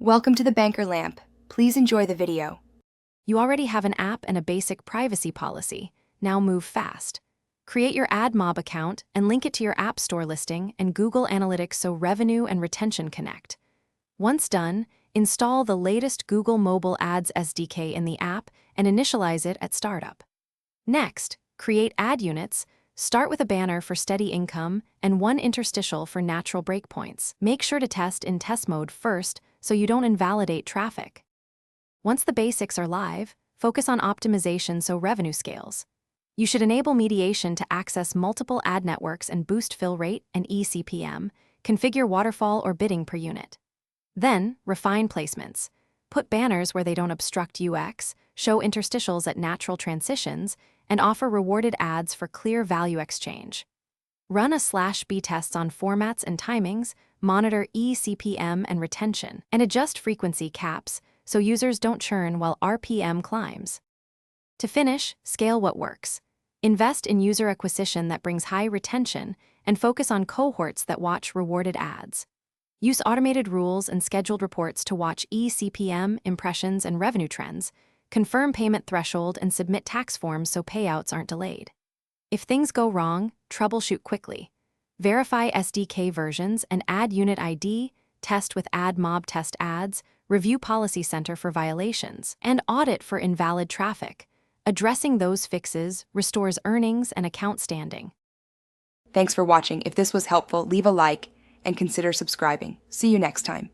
Welcome to the Banker Lamp. Please enjoy the video. You already have an app and a basic privacy policy. Now move fast. Create your Admob account and link it to your App Store listing and Google Analytics so revenue and retention connect. Once done, install the latest Google Mobile Ads SDK in the app and initialize it at startup. Next, create ad units. Start with a banner for steady income and one interstitial for natural breakpoints. Make sure to test in test mode first so you don't invalidate traffic. Once the basics are live, focus on optimization so revenue scales. You should enable mediation to access multiple ad networks and boost fill rate and eCPM, configure waterfall or bidding per unit. Then, refine placements. Put banners where they don't obstruct UX, show interstitials at natural transitions, and offer rewarded ads for clear value exchange. Run a /B tests on formats and timings, monitor eCPM and retention, and adjust frequency caps so users don't churn while RPM climbs. To finish, scale what works. Invest in user acquisition that brings high retention and focus on cohorts that watch rewarded ads. Use automated rules and scheduled reports to watch eCPM, impressions, and revenue trends. Confirm payment threshold and submit tax forms so payouts aren't delayed. If things go wrong, troubleshoot quickly. Verify SDK versions and add unit ID, test with Admob test ads, review Policy Center for violations, and audit for invalid traffic. Addressing those fixes restores earnings and account standing. Thanks for watching. If this was helpful, leave a like and consider subscribing. See you next time.